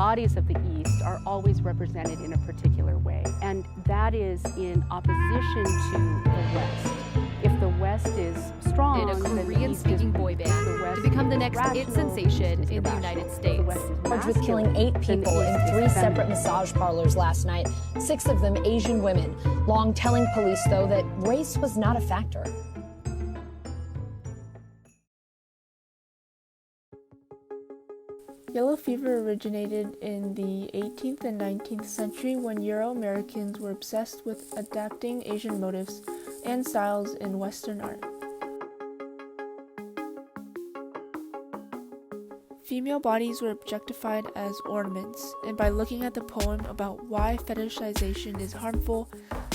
bodies of the East are always represented in a particular way, and that is in opposition to the West. If the West is strong, in a Korean-speaking boy band to become the next it sensation in the United States. Charged with killing 8 people in 3 separate massage parlors last night, 6 of them Asian women. Long telling police, though, that race was not a factor. Yellow fever originated in the 18th and 19th century when Euro-Americans were obsessed with adapting Asian motifs and styles in Western art. Female bodies were objectified as ornaments, and by looking at the poem about why fetishization is harmful,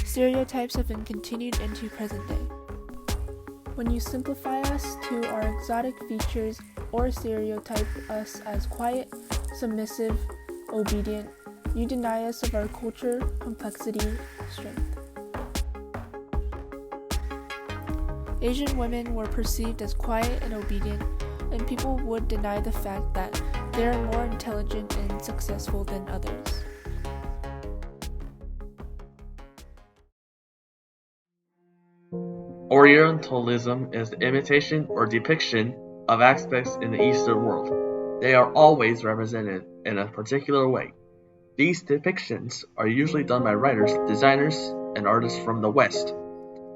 stereotypes have been continued into present day. When you simplify us to our exotic features or stereotype us as quiet, submissive, obedient, you deny us of our culture, complexity, strength. Asian women were perceived as quiet and obedient, and people would deny the fact that they are more intelligent and successful than others. Orientalism is the imitation or depiction of aspects in the Eastern world. They are always represented in a particular way. These depictions are usually done by writers, designers, and artists from the West.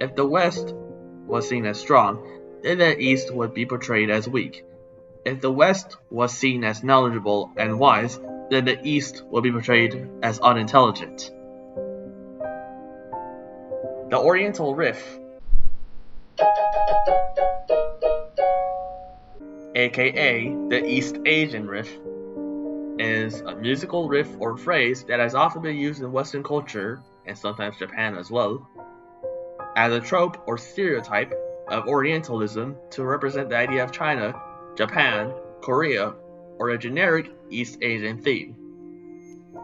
If the West was seen as strong, then the East would be portrayed as weak. If the West was seen as knowledgeable and wise, then the East would be portrayed as unintelligent. The Oriental Riff, aka the East Asian Riff, is a musical riff or phrase that has often been used in Western culture, and sometimes Japan as well, as a trope or stereotype of Orientalism to represent the idea of China, Japan, Korea, or a generic East Asian theme.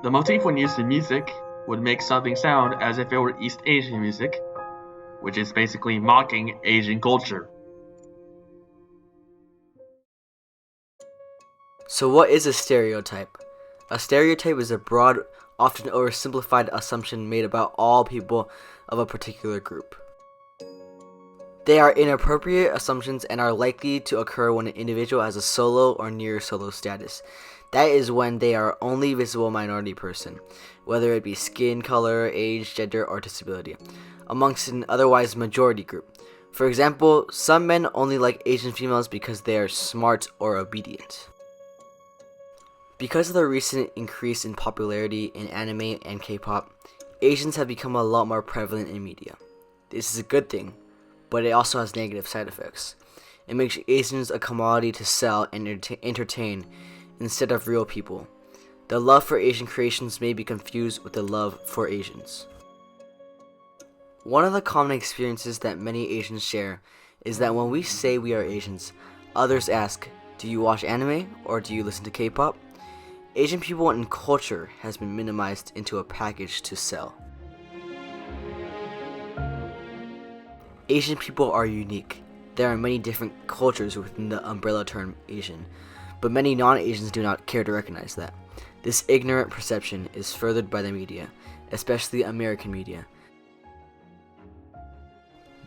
The motif when used in music would make something sound as if it were East Asian music, which is basically mocking Asian culture. So what is a stereotype? A stereotype is a broad, often oversimplified assumption made about all people of a particular group. They are inappropriate assumptions and are likely to occur when an individual has a solo or near solo status. That is when they are only visible minority person, whether it be skin color, age, gender, or disability, amongst an otherwise majority group. For example, some men only like Asian females because they are smart or obedient. Because of the recent increase in popularity in anime and K-pop, Asians have become a lot more prevalent in media. This is a good thing, but it also has negative side effects. It makes Asians a commodity to sell and entertain instead of real people. The love for Asian creations may be confused with the love for Asians. One of the common experiences that many Asians share is that when we say we are Asians, others ask, "Do you watch anime or do you listen to K-pop?" Asian people and culture has been minimized into a package to sell. Asian people are unique. There are many different cultures within the umbrella term Asian, but many non-Asians do not care to recognize that. This ignorant perception is furthered by the media, especially American media.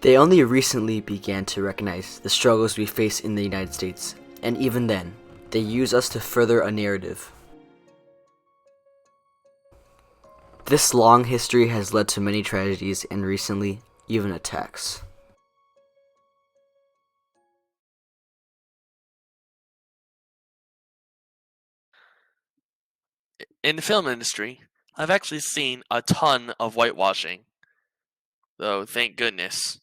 They only recently began to recognize the struggles we face in the United States, and even then, they use us to further a narrative. This long history has led to many tragedies and recently, even attacks. In the film industry, I've actually seen a ton of whitewashing. Though, thank goodness,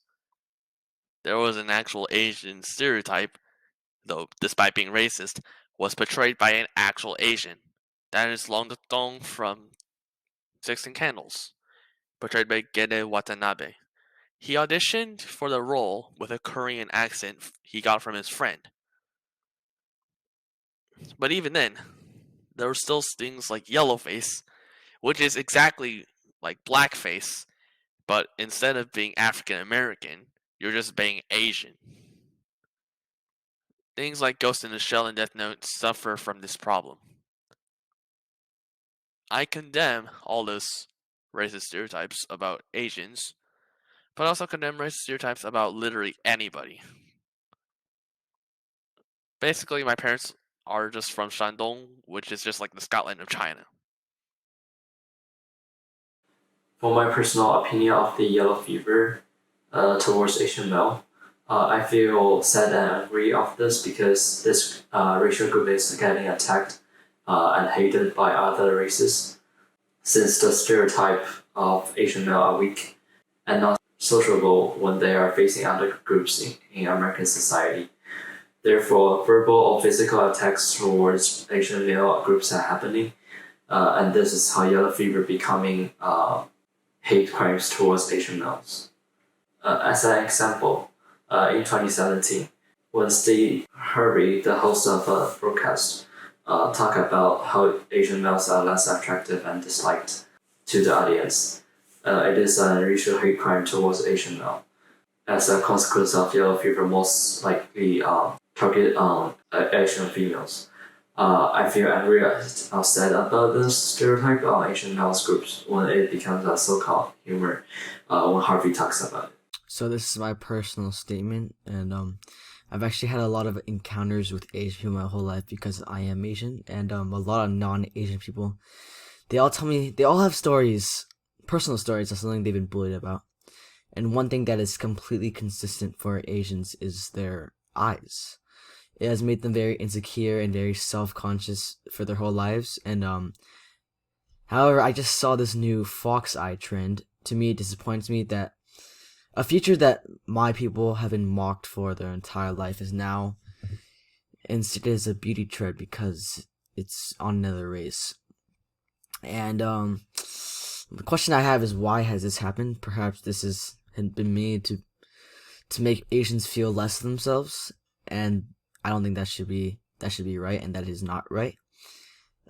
there was an actual Asian stereotype, though despite being racist, was portrayed by an actual Asian. That is Long Dong from 16 Candles, portrayed by Gede Watanabe. He auditioned for the role with a Korean accent he got from his friend. But even then, there were still things like yellowface, which is exactly like blackface, but instead of being African American, you're just being Asian. Things like Ghost in the Shell and Death Note suffer from this problem. I condemn all those racist stereotypes about Asians, but I also condemn racist stereotypes about literally anybody. Basically, my parents are just from Shandong, which is just like the Scotland of China. For my personal opinion of the yellow fever towards Asian male, I feel sad and angry of this because this racial group is getting attacked and hated by other races, since the stereotype of Asian male are weak and not sociable when they are facing other groups in American society. Therefore, verbal or physical attacks towards Asian male groups are happening, and this is how yellow fever becoming hate crimes towards Asian males. As an example, in 2017, when Steve Harvey, the host of a broadcast, talked about how Asian males are less attractive and disliked to the audience, it is a racial hate crime towards Asian male. As a consequence of yellow fever, most likely target Asian females. I feel angry and upset about this stereotype on Asian males groups when it becomes a so-called humor when Harvey talks about it. So this is my personal statement, and I've actually had a lot of encounters with Asian people my whole life because I am Asian, and a lot of non-Asian people, they all have stories, personal stories of something they've been bullied about. And one thing that is completely consistent for Asians is their eyes. It has made them very insecure and very self-conscious for their whole lives. And however, I just saw this new fox eye trend. To me, it disappoints me that a feature that my people have been mocked for their entire life is now instituted as a beauty trend because it's on another race. And the question I have is, why has this happened? Perhaps this has been made to make Asians feel less of themselves, and I don't think that should be right, and that is not right.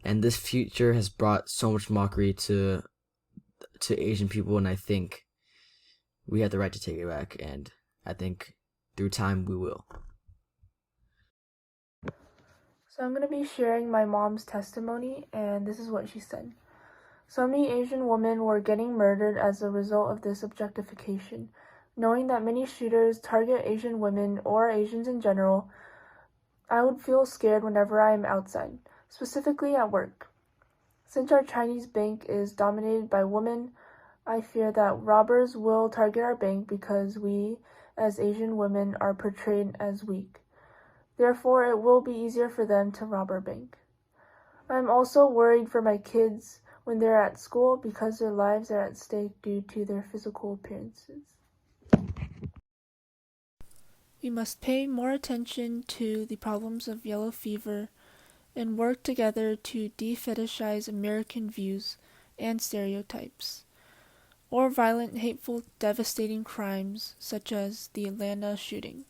And this future has brought so much mockery to Asian people, and I think we have the right to take it back, and I think through time we will. So I'm going to be sharing my mom's testimony, and this is what she said. So many Asian women were getting murdered as a result of this objectification. Knowing that many shooters target Asian women or Asians in general, I would feel scared whenever I am outside, specifically at work. Since our Chinese bank is dominated by women, I fear that robbers will target our bank because we, as Asian women, are portrayed as weak. Therefore, it will be easier for them to rob our bank. I'm also worried for my kids when they're at school because their lives are at stake due to their physical appearances. We must pay more attention to the problems of yellow fever and work together to de-fetishize American views and stereotypes, or violent, hateful, devastating crimes such as the Atlanta shooting.